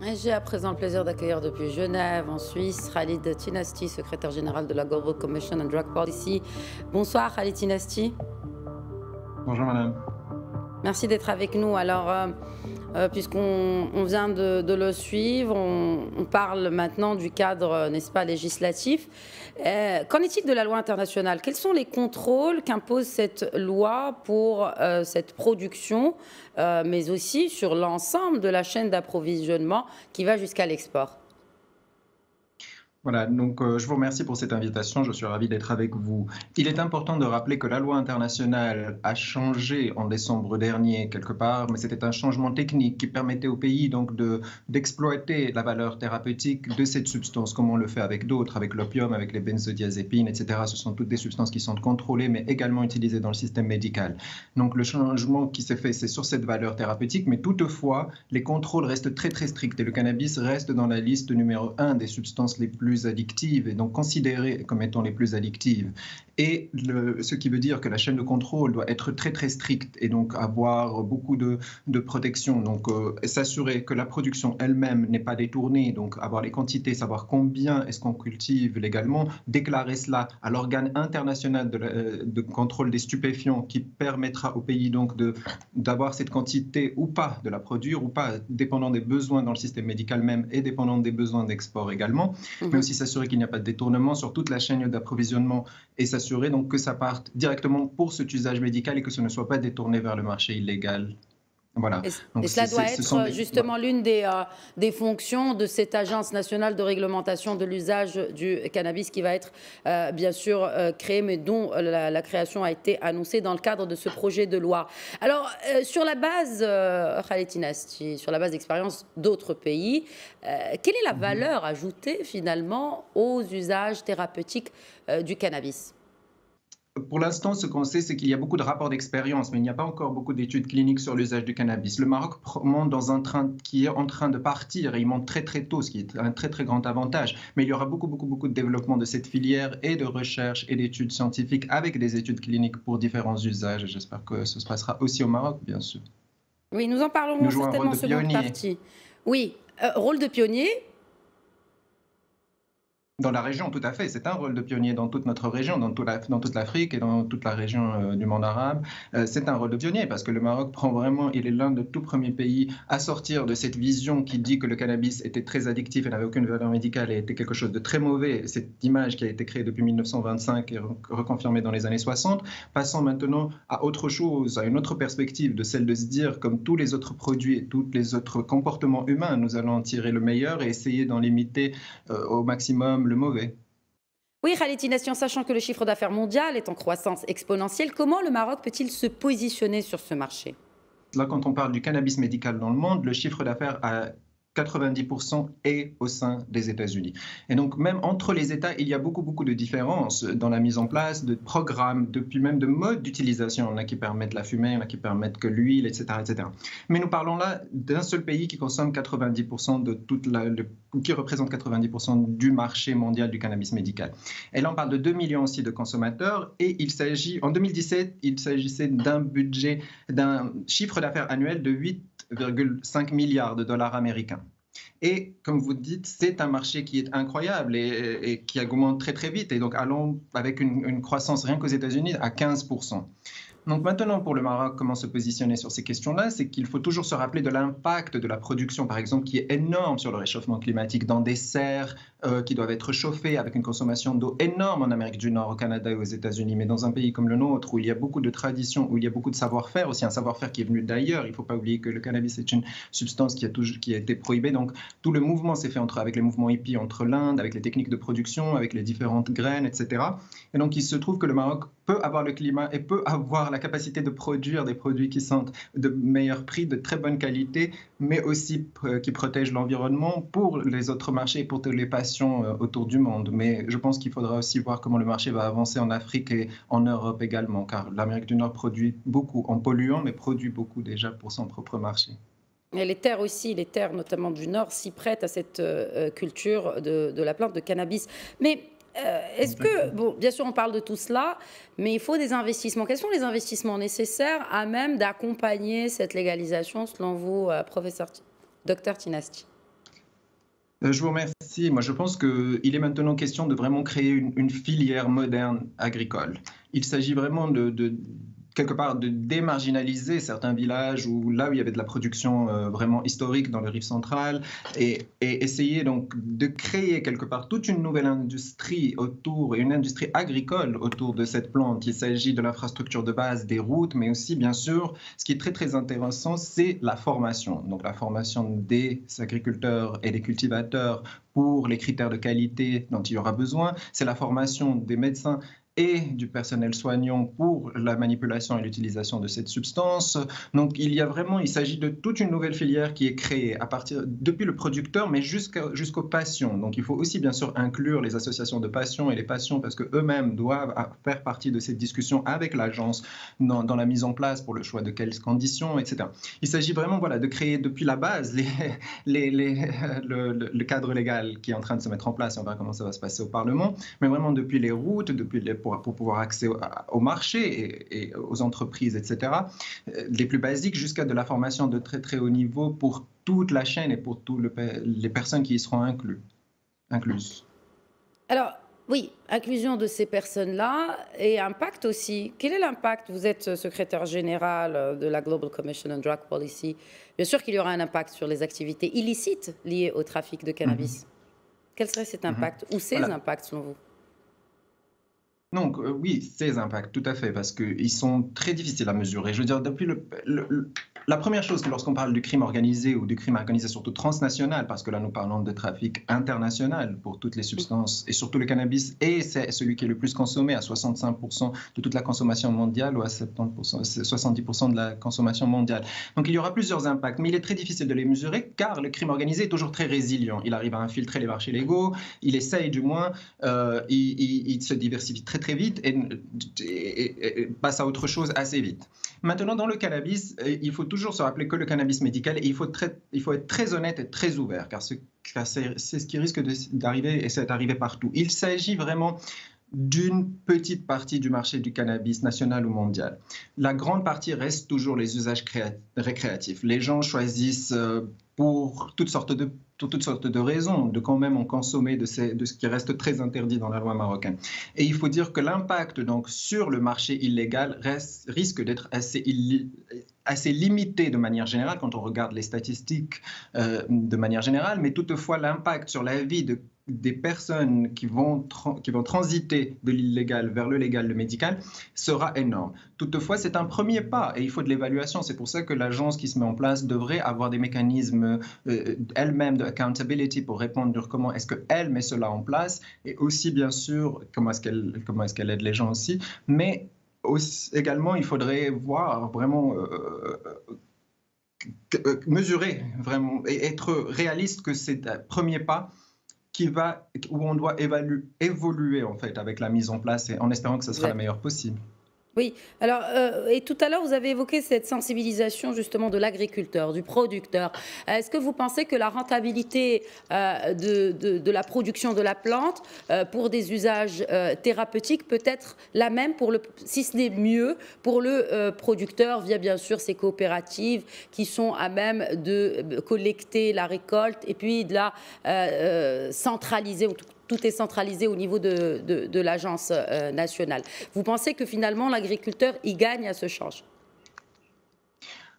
Et j'ai à présent le plaisir d'accueillir depuis Genève, en Suisse, Khalid Tinasti, secrétaire général de la Global Commission on Drug Policy. Bonsoir Khalid Tinasti. Bonjour madame. Merci d'être avec nous. Alors, puisqu'on vient de le suivre, on parle maintenant du cadre, n'est-ce pas, législatif. Qu'en est-il de la loi internationale? Quels sont les contrôles qu'impose cette loi pour cette production, mais aussi sur l'ensemble de la chaîne d'approvisionnement qui va jusqu'à l'export? Voilà, donc je vous remercie pour cette invitation, je suis ravi d'être avec vous. Il est important de rappeler que la loi internationale a changé en décembre dernier quelque part, mais c'était un changement technique qui permettait au pays donc d'exploiter la valeur thérapeutique de cette substance, comme on le fait avec d'autres, avec l'opium, avec les benzodiazépines, etc. Ce sont toutes des substances qui sont contrôlées, mais également utilisées dans le système médical. Donc le changement qui s'est fait, c'est sur cette valeur thérapeutique, mais toutefois, les contrôles restent très très stricts et le cannabis reste dans la liste numéro 1 des substances les plus addictives et donc considérées comme étant les plus addictives. Et ce qui veut dire que la chaîne de contrôle doit être très très stricte et donc avoir beaucoup de protection. Donc s'assurer que la production elle-même n'est pas détournée, donc avoir les quantités, savoir combien est-ce qu'on cultive légalement, déclarer cela à l'organe international de contrôle des stupéfiants qui permettra au pays donc d'avoir cette quantité ou pas, de la produire ou pas, dépendant des besoins dans le système médical même et dépendant des besoins d'export également, mais aussi s'assurer qu'il n'y a pas de détournement sur toute la chaîne d'approvisionnement et s'assurer donc que ça parte directement pour cet usage médical et que ce ne soit pas détourné vers le marché illégal. Voilà. Et Donc cela doit ce sont être voilà. justement l'une des fonctions de cette Agence nationale de réglementation de l'usage du cannabis qui va être bien sûr créée, mais dont la création a été annoncée dans le cadre de ce projet de loi. Alors, sur la base, Khaled Tinasti, sur la base d'expérience d'autres pays, quelle est la valeur ajoutée finalement aux usages thérapeutiques du cannabis? Pour l'instant, ce qu'on sait, c'est qu'il y a beaucoup de rapports d'expérience, mais il n'y a pas encore beaucoup d'études cliniques sur l'usage du cannabis. Le Maroc monte dans un train qui est en train de partir et il monte très très tôt, ce qui est un très très grand avantage. Mais il y aura beaucoup de développement de cette filière et de recherche et d'études scientifiques avec des études cliniques pour différents usages. J'espère que ce se passera aussi au Maroc, bien sûr. Oui, nous en Nous parlerons jouons un rôle certainement en de seconde pionnier. partie. Oui, rôle de pionnier. Dans la région, tout à fait. C'est un rôle de pionnier dans toute notre région, dans toute l'Afrique et dans toute la région du monde arabe. C'est un rôle de pionnier parce que le Maroc prend vraiment, il est l'un des tout premiers pays à sortir de cette vision qui dit que le cannabis était très addictif et n'avait aucune valeur médicale et était quelque chose de très mauvais. Cette image qui a été créée depuis 1925 et reconfirmée dans les années 60. Passons maintenant à autre chose, à une autre perspective, de celle de se dire, comme tous les autres produits et tous les autres comportements humains, nous allons en tirer le meilleur et essayer d'en limiter au maximum le mauvais. Oui, Khaled Tinasti, en sachant que le chiffre d'affaires mondial est en croissance exponentielle, comment le Maroc peut-il se positionner sur ce marché? Là, quand on parle du cannabis médical dans le monde, le chiffre d'affaires à 90% est au sein des États-Unis. Et donc, même entre les États, il y a beaucoup de différences dans la mise en place de programmes, depuis même de modes d'utilisation. Il y en a qui permettent la fumée, il y en a qui permettent que l'huile, etc., etc. Mais nous parlons là d'un seul pays qui consomme 90% de qui représente 90% du marché mondial du cannabis médical. Et là, on parle de 2 millions aussi de consommateurs. Et en 2017, il s'agissait d'un chiffre d'affaires annuel de 8,5 milliards de dollars américains. Et comme vous dites, c'est un marché qui est incroyable et qui augmente très très vite. Et donc allons avec une croissance rien qu'aux États-Unis à 15%. Donc maintenant, pour le Maroc, comment se positionner sur ces questions-là, c'est qu'il faut toujours se rappeler de l'impact de la production, par exemple, qui est énorme sur le réchauffement climatique, dans des serres qui doivent être chauffées avec une consommation d'eau énorme en Amérique du Nord, au Canada et aux États-Unis. Mais dans un pays comme le nôtre, où il y a beaucoup de traditions, où il y a beaucoup de savoir-faire, aussi un savoir-faire qui est venu d'ailleurs, il ne faut pas oublier que le cannabis est une substance qui a été prohibée. Donc tout le mouvement s'est fait avec les mouvements hippies entre l'Inde, avec les techniques de production, avec les différentes graines, etc. Et donc il se trouve que le Maroc peut avoir le climat et peut avoir la capacité de produire des produits qui sont de meilleur prix, de très bonne qualité, mais aussi qui protègent l'environnement pour les autres marchés et pour tous les patients autour du monde. Mais je pense qu'il faudra aussi voir comment le marché va avancer en Afrique et en Europe également, car l'Amérique du Nord produit beaucoup en polluant, mais produit beaucoup déjà pour son propre marché. Et les terres aussi, les terres notamment du Nord, s'y prêtent à cette culture de la plante de cannabis. Mais est-ce que, Exactement. bon, bien sûr, on parle de tout cela, mais il faut des investissements. Quels sont les investissements nécessaires à même d'accompagner cette légalisation, selon vous, professeur, docteur Tinasti? Je vous remercie. Moi, je pense qu'il est maintenant question de vraiment créer une filière moderne agricole. Il s'agit vraiment quelque part de démarginaliser certains villages où là où il y avait de la production vraiment historique dans le Rift central et essayer donc de créer quelque part toute une nouvelle industrie autour, et une industrie agricole autour de cette plante. Il s'agit de l'infrastructure de base, des routes, mais aussi bien sûr, ce qui est très très intéressant, c'est la formation. Donc la formation des agriculteurs et des cultivateurs pour les critères de qualité dont il y aura besoin. C'est la formation des médecins et du personnel soignant pour la manipulation et l'utilisation de cette substance. Donc il s'agit de toute une nouvelle filière qui est créée depuis le producteur, mais jusqu'aux patients. Donc il faut aussi bien sûr inclure les associations de patients et les patients parce qu'eux-mêmes doivent faire partie de cette discussion avec l'agence dans la mise en place pour le choix de quelles conditions, etc. Il s'agit vraiment de créer depuis la base le cadre légal qui est en train de se mettre en place. On verra comment ça va se passer au Parlement, mais vraiment depuis les routes, pour pouvoir accéder au marché et aux entreprises, etc. Les plus basiques jusqu'à de la formation de très très haut niveau pour toute la chaîne et pour toutes les personnes qui y seront incluses. Alors, oui, inclusion de ces personnes-là et impact aussi. Quel est l'impact? Vous êtes secrétaire général de la Global Commission on Drug Policy. Bien sûr qu'il y aura un impact sur les activités illicites liées au trafic de cannabis. Quel serait cet impact ou ces impacts selon vous? Donc, oui, ces impacts, tout à fait, parce qu'ils sont très difficiles à mesurer. Je veux dire, depuis la première chose, lorsqu'on parle du crime organisé ou du crime organisé surtout transnational, parce que là, nous parlons de trafic international pour toutes les substances, et surtout le cannabis, et c'est celui qui est le plus consommé, à 65% de toute la consommation mondiale ou à 70%, 70% de la consommation mondiale. Donc, il y aura plusieurs impacts, mais il est très difficile de les mesurer, car le crime organisé est toujours très résilient. Il arrive à infiltrer les marchés légaux, il essaye du moins, il se diversifie très vite et passe à autre chose assez vite. Maintenant, dans le cannabis, il faut toujours se rappeler que le cannabis médical, il faut être très honnête et très ouvert, car c'est ce qui risque d'arriver et c'est arrivé partout. Il s'agit vraiment d'une petite partie du marché du cannabis national ou mondial. La grande partie reste toujours les usages récréatifs. Les gens choisissent pour toutes sortes de raisons de quand même en consommer de ce qui reste très interdit dans la loi marocaine. Et il faut dire que l'impact donc sur le marché illégal risque d'être assez limité de manière générale quand on regarde les statistiques de manière générale, mais toutefois l'impact sur la vie des personnes qui vont transiter de l'illégal vers le légal, le médical, sera énorme. Toutefois, c'est un premier pas et il faut de l'évaluation. C'est pour ça que l'agence qui se met en place devrait avoir des mécanismes elle-même de accountability pour répondre sur comment est-ce qu'elle met cela en place et aussi, bien sûr, comment est-ce qu'elle aide les gens aussi. Mais aussi, également, il faudrait voir vraiment mesurer vraiment et être réaliste que c'est un premier pas où on doit évoluer en fait avec la mise en place et en espérant que ce sera la meilleure possible. Oui, alors, et tout à l'heure, vous avez évoqué cette sensibilisation justement de l'agriculteur, du producteur. Est-ce que vous pensez que la rentabilité de la production de la plante pour des usages thérapeutiques peut être la même, si ce n'est mieux, pour le producteur via bien sûr ces coopératives qui sont à même de collecter la récolte et puis de la centraliser, tout est centralisé au niveau de l'agence nationale. Vous pensez que finalement l'agriculteur y gagne à ce change?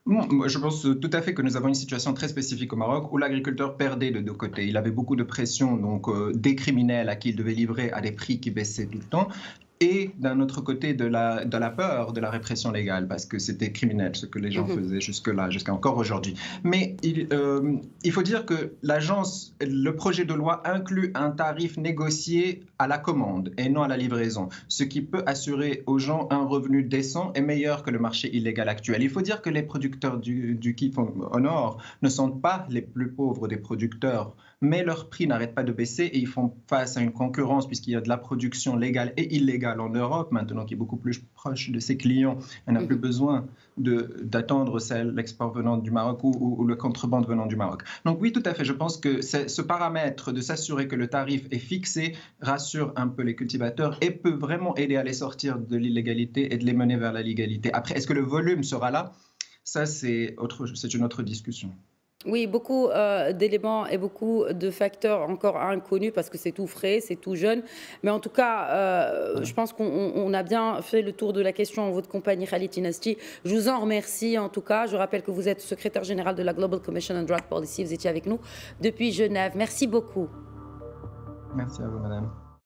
Je pense tout à fait que nous avons une situation très spécifique au Maroc où l'agriculteur perdait de deux côtés. Il avait beaucoup de pression donc, des criminels à qui il devait livrer à des prix qui baissaient tout le temps. Et d'un autre côté, de la peur de la répression légale, parce que c'était criminel ce que les gens faisaient jusque-là, jusqu'à encore aujourd'hui. Mais il faut dire que le projet de loi inclut un tarif négocié à la commande et non à la livraison, ce qui peut assurer aux gens un revenu décent et meilleur que le marché illégal actuel. Il faut dire que les producteurs du kiff au nord ne sont pas les plus pauvres des producteurs, mais leurs prix n'arrêtent pas de baisser et ils font face à une concurrence puisqu'il y a de la production légale et illégale en Europe, maintenant qui est beaucoup plus proche de ses clients. Elle n'a plus besoin d'attendre l'export venant du Maroc ou le contrebande venant du Maroc. Donc oui, tout à fait, je pense que ce paramètre de s'assurer que le tarif est fixé rassure un peu les cultivateurs et peut vraiment aider à les sortir de l'illégalité et de les mener vers la légalité. Après, est-ce que le volume sera là? Ça, c'est une autre discussion. Oui, beaucoup d'éléments et beaucoup de facteurs encore inconnus parce que c'est tout frais, c'est tout jeune. Mais en tout cas, je pense qu'on a bien fait le tour de la question en votre compagnie, Khalid Tinasti. Je vous en remercie en tout cas. Je rappelle que vous êtes secrétaire général de la Global Commission on Drug Policy. Vous étiez avec nous depuis Genève. Merci beaucoup. Merci à vous, madame.